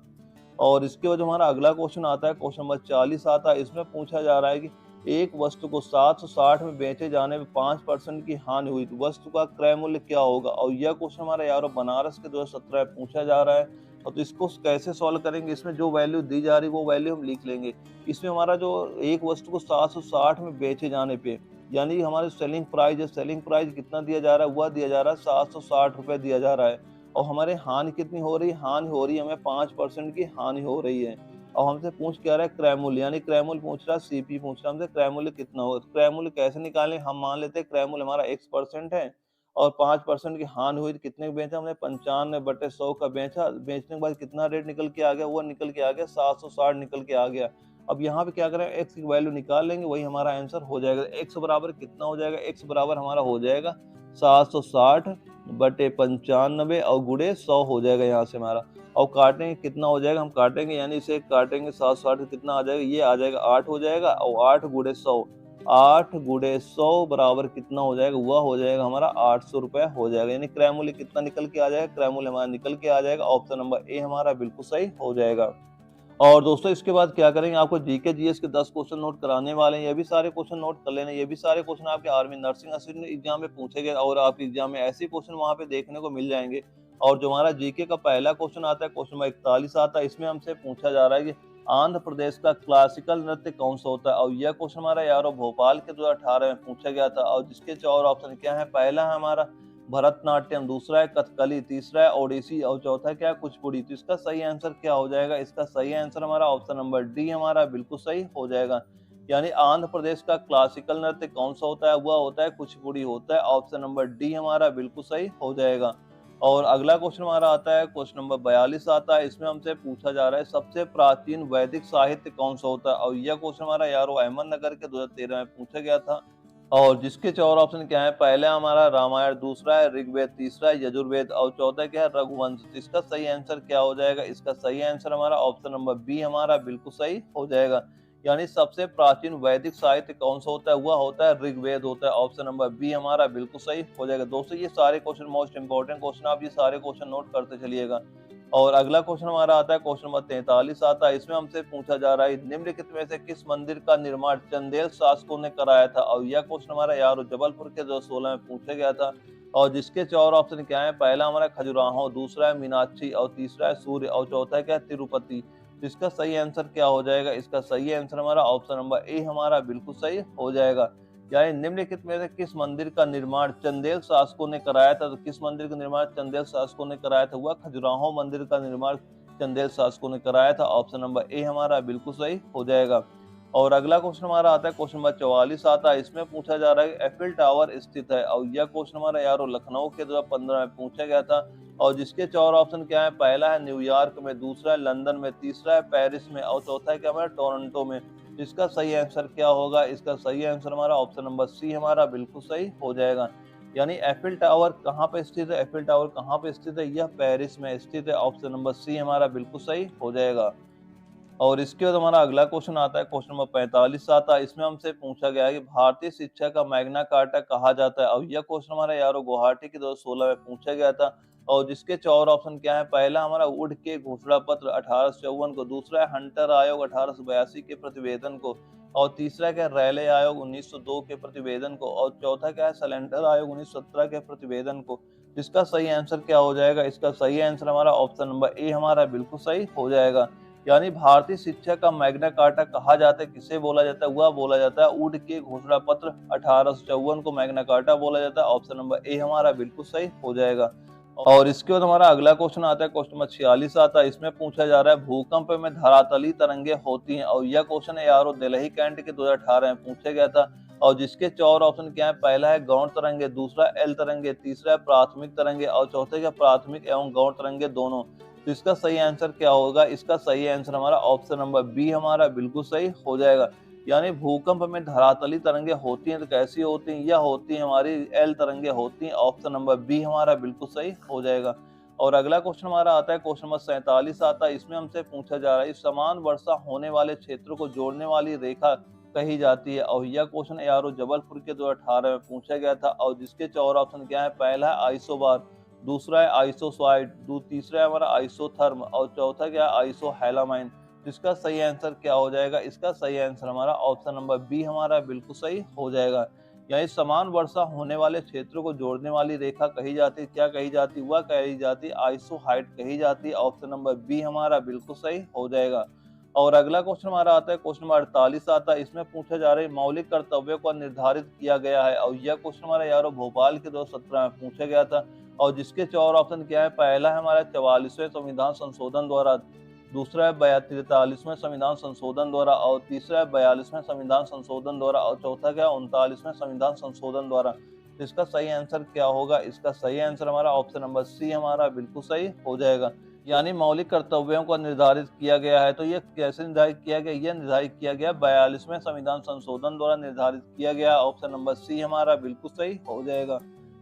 और इसके बाद हमारा अगला क्वेश्चन आता है, क्वेश्चन नंबर 40 आता है। इसमें पूछा जा रहा है कि एक वस्तु को 760 में बेचे जाने में 5% की हानि हुई तो वस्तु का क्रय मूल्य क्या होगा। और यह क्वेश्चन हमारा यारो बनारस के 2017 में पूछा जा रहा है। और तो इसको कैसे सॉल्व करेंगे, इसमें जो वैल्यू दी जा रही है वो वैल्यू हम लिख लेंगे। इसमें हमारा जो एक वस्तु को 760 में बेचे जाने पे, यानी हमारे सेलिंग प्राइस है, सेलिंग प्राइस कितना दिया जा रहा है, वह दिया जा रहा है 760 रुपये दिया जा रहा है। और हमारे हानि कितनी हो रही है, हानि हो रही है हमें 5% की हानि हो रही है। और हमसे पूछ क्या रहा है, क्रय मूल्य। यानी क्रय मूल्य पूछ रहा है, सीपी पूछ रहा है हमसे क्रय मूल्य कितना होगा। तो क्रय मूल्य कैसे निकालें, हम मान लेते हैं क्रय मूल्य हमारा x% है और 5% की हानि हुई तो कितने का बेचा हमने, 95/100 का बेचा। बेचने के बाद कितना रेट निकल के आ गया, वो निकल के आ गया 760 निकल के आ गया। अब यहाँ पे क्या करें, x की वैल्यू निकाल लेंगे, वही हमारा आंसर हो जाएगा। x बराबर कितना हो जाएगा, x बराबर हमारा हो जाएगा 760/95 और गुणे 100 हो जाएगा यहाँ से हमारा। और काटेंगे कितना हो जाएगा, हम काटेंगे यानी इसे काटेंगे 760 कितना आ जाएगा, ये आ जाएगा 8 हो जाएगा। और 8 गुणे 100, 8 गुणे 100 बराबर कितना हो जाएगा, वह हो जाएगा हमारा 800 रुपया हो जाएगा। यानी क्रय मूल्य कितना निकल के आ जाएगा, क्रय मूल्य हमारा निकल के आ जाएगा। ऑप्शन नंबर ए हमारा बिल्कुल सही हो जाएगा। और दोस्तों इसके बाद क्या करेंगे, आपको जीके जीएस के 10 क्वेश्चन नोट कराने वाले हैं। ये भी सारे क्वेश्चन नोट कर लेना। ये भी सारे क्वेश्चन आपके आर्मी नर्सिंग असिस्टेंट एग्जाम में पूछे गए और आपके एग्जाम में ऐसे क्वेश्चन वहां पे देखने को मिल जाएंगे। और जो हमारा जीके का पहला क्वेश्चन आता है, क्वेश्चन नंबर 41 आता है। इसमें हमसे पूछा जा रहा है कि आंध्र प्रदेश का क्लासिकल नृत्य कौन सा होता है। और यह क्वेश्चन हमारा यारो भोपाल के 2018 में पूछा गया था। और जिसके 4 ऑप्शन क्या है, पहला है हमारा भरतनाट्यम, दूसरा है कथकली, तीसरा है ओडिसी और चौथा क्या है कुचिपुड़ी। तो इसका सही आंसर क्या हो जाएगा, इसका सही आंसर हमारा ऑप्शन नंबर डी हमारा बिल्कुल सही हो जाएगा। यानी आंध्र प्रदेश का क्लासिकल नृत्य कौन सा होता है, वह होता है कुचिपुड़ी होता है। ऑप्शन नंबर डी हमारा बिल्कुल सही हो जाएगा। और अगला क्वेश्चन हमारा आता है, क्वेश्चन नंबर 42 आता है। इसमें हमसे पूछा जा रहा है सबसे प्राचीन वैदिक साहित्य कौन सा होता है। और यह क्वेश्चन हमारा यारो अहमदनगर के 2013 में पूछा गया था। और जिसके 4 ऑप्शन क्या है, पहला हमारा रामायण, दूसरा है ऋग्वेद, तीसरा है यजुर्वेद और चौथा क्या है रघुवंश। इसका सही आंसर क्या हो जाएगा, इसका सही आंसर हमारा ऑप्शन नंबर बी हमारा बिल्कुल सही हो जाएगा। यानी सबसे प्राचीन वैदिक साहित्य कौन सा होता है, वह होता है ऋग्वेद होता है। ऑप्शन नंबर बी हमारा बिल्कुल सही हो जाएगा। दोस्तों ये सारे क्वेश्चन मोस्ट इंपोर्टेंट क्वेश्चन, आप ये सारे क्वेश्चन नोट करते चलिएगा। और अगला क्वेश्चन हमारा आता है, क्वेश्चन नंबर 43 आता है। इसमें हमसे पूछा जा रहा है निम्नलिखित में से किस मंदिर का निर्माण चंदेल शासकों ने कराया था। और यह क्वेश्चन हमारा यार जबलपुर के 2016 में पूछा गया था। और जिसके 4 ऑप्शन क्या है, पहला हमारा खजुराहो, दूसरा है मीनाक्षी और तीसरा है सूर्य और चौथा क्या है तिरुपति। तो इसका सही आंसर क्या हो जाएगा, इसका सही आंसर हमारा ऑप्शन नंबर ए हमारा बिल्कुल सही हो जाएगा। यानी निम्नलिखित में से किस मंदिर का निर्माण चंदेल शासकों ने कराया था। तो किस मंदिर का निर्माण चंदेल शासकों ने कराया था, वह खजुराहो मंदिर का निर्माण चंदेल शासकों ने कराया था। ऑप्शन नंबर ए हमारा बिल्कुल सही हो जाएगा। और अगला क्वेश्चन हमारा आता है, क्वेश्चन नंबर 44 आता है। इसमें पूछा जा रहा है एफिल टावर स्थित है। और यह क्वेश्चन हमारा यारो लखनऊ के 2015 में पूछा गया था। और जिसके 4 ऑप्शन क्या है, पहला है न्यूयॉर्क में, दूसरा है लंदन में, तीसरा है पेरिस में और चौथा है क्या हमारा टोरंटो में। इसका सही आंसर क्या होगा, इसका सही आंसर हमारा ऑप्शन नंबर सी हमारा बिल्कुल सही हो जाएगा। यानी एफिल टावर कहाँ पे स्थित है, एफिल टावर कहाँ पे स्थित है, यह पेरिस में स्थित है। ऑप्शन नंबर सी हमारा बिल्कुल सही हो जाएगा। और इसके बाद हमारा अगला क्वेश्चन आता है, क्वेश्चन नंबर 45 आता है। इसमें हमसे पूछा गया है कि भारतीय शिक्षा का मैग्ना कार्टा कहा जाता है। और यह क्वेश्चन हमारा यारो गुवाहाटी के 2016 में पूछा गया था। और जिसके 4 ऑप्शन क्या है, पहला हमारा वुड के घोषणा पत्र 1854 को, दूसरा है हंटर आयोग 1882 के प्रतिवेदन को, और तीसरा क्या है, रैले आयोग 1902 के प्रतिवेदन को, और चौथा क्या है, सलेंडर आयोग 1917 के प्रतिवेदन को। इसका सही आंसर क्या हो जाएगा? इसका सही आंसर हमारा ऑप्शन नंबर ए हमारा बिल्कुल सही हो जाएगा। यानी भारतीय शिक्षा का मैग्ना कार्टा कहा जाता है, किसे बोला जाता है? वह बोला जाता है वुड के घोषणा पत्र 1854 को मैग्ना कार्टा बोला जाता है। ऑप्शन नंबर ए हमारा बिल्कुल सही हो जाएगा। और इसके बाद हमारा अगला क्वेश्चन आता है, क्वेश्चन नंबर 46 आता है। इसमें पूछा जा रहा है भूकंप में धरातली तरंगे होती हैं। और यह क्वेश्चन है यारो दिल्ली कैंट के 2018 में पूछा गया था। और जिसके 4 ऑप्शन क्या है, पहला है गौण तरंगे, दूसरा एल तरंगे, तीसरा है प्राथमिक तरंगे, और चौथे क्या प्राथमिक एवं गौण तरंगे दोनों। तो इसका सही आंसर क्या होगा? इसका सही आंसर हमारा ऑप्शन नंबर बी हमारा बिल्कुल सही हो जाएगा। यानी भूकंप में धरातली तरंगे होती हैं, तो कैसी होती हैं? यह होती हैं हमारी एल तरंगे होती हैं। ऑप्शन नंबर बी हमारा बिल्कुल सही हो जाएगा। और अगला क्वेश्चन हमारा आता है, क्वेश्चन नंबर 47 आता है। इसमें हमसे पूछा जा रहा है समान वर्षा होने वाले क्षेत्रों को जोड़ने वाली रेखा कही जाती है। और यह क्वेश्चन यारो जबलपुर के 2018 में पूछा गया था। और जिसके 4 ऑप्शन क्या है, पहला है आइसोबार, दूसरा है आइसोसाइड, तीसरा है हमारा आइसोथर्म, और चौथा क्या है आइसोहेलामाइन। इसका सही आंसर क्या हो जाएगा? इसका सही आंसर हमारा ऑप्शन नंबर बी हमारा बिल्कुल सही हो जाएगा। यानी समान वर्षा होने वाले क्षेत्रों को जोड़ने वाली रेखा कही जाती है, क्या कही जाती है? वह कही जाती है आइसोहाइड कही जाती है। ऑप्शन नंबर बी हमारा बिल्कुल सही हो जाएगा। और अगला क्वेश्चन हमारा आता है, क्वेश्चन नंबर 48 आता है। इसमें पूछा जा रहा है मौलिक कर्तव्यों को निर्धारित किया गया है। और यह क्वेश्चन हमारा यारो भोपाल के 2017 में पूछा गया था। और जिसके 4 ऑप्शन क्या है, पहला है हमारा 44वें संविधान संशोधन द्वारा, दूसरा है 43वें संविधान संशोधन द्वारा, और तीसरा है 42वें संविधान संशोधन द्वारा, और चौथा क्या है 39वें संविधान संशोधन द्वारा। इसका सही आंसर क्या होगा? इसका सही आंसर हमारा ऑप्शन नंबर सी हमारा बिल्कुल सही हो जाएगा। यानी मौलिक कर्तव्यों को निर्धारित किया गया है, तो ये कैसे निर्धारित किया गया? यह निर्धारित किया गया 42वें संविधान संशोधन द्वारा निर्धारित किया गया। ऑप्शन नंबर सी हमारा बिल्कुल सही हो जाएगा।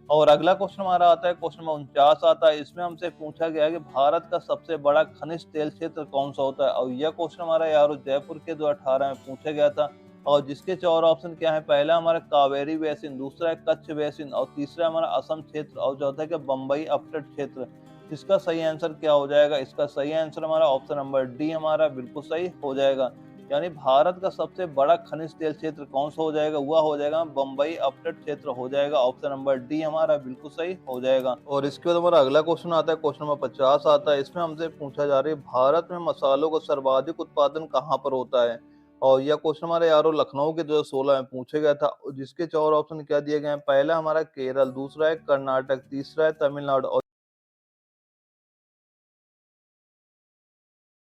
और अगला क्वेश्चन हमारा आता है, क्वेश्चन नंबर 49 आता है। इसमें हमसे पूछा गया है कि भारत का सबसे बड़ा खनिज तेल क्षेत्र कौन सा होता है। और यह क्वेश्चन हमारा यारो जयपुर के 2018 में पूछा गया था। और जिसके 4 ऑप्शन क्या है, पहला हमारा कावेरी बेसिन, दूसरा है कच्छ बेसिन, और तीसरा हमारा असम क्षेत्र, और चौथा क्या बम्बई अपतट क्षेत्र। इसका सही आंसर क्या हो जाएगा? इसका सही आंसर हमारा ऑप्शन नंबर डी हमारा बिल्कुल सही हो जाएगा। यानी भारत का सबसे बड़ा खनिज तेल क्षेत्र कौन सा हो जाएगा? वह हो जाएगा बम्बई अपतट क्षेत्र हो जाएगा। ऑप्शन नंबर डी हमारा बिल्कुल सही हो जाएगा। और इसके बाद हमारा अगला क्वेश्चन आता है, क्वेश्चन नंबर 50 आता है। इसमें हमसे पूछा जा रहा है भारत में मसालों का सर्वाधिक उत्पादन कहाँ पर होता है। और यह क्वेश्चन हमारे यारो लखनऊ के 2016 में पूछा गया था। जिसके 4 ऑप्शन क्या दिए गए हैं, पहला हमारा केरल, दूसरा है कर्नाटक, तीसरा है तमिलनाडु, और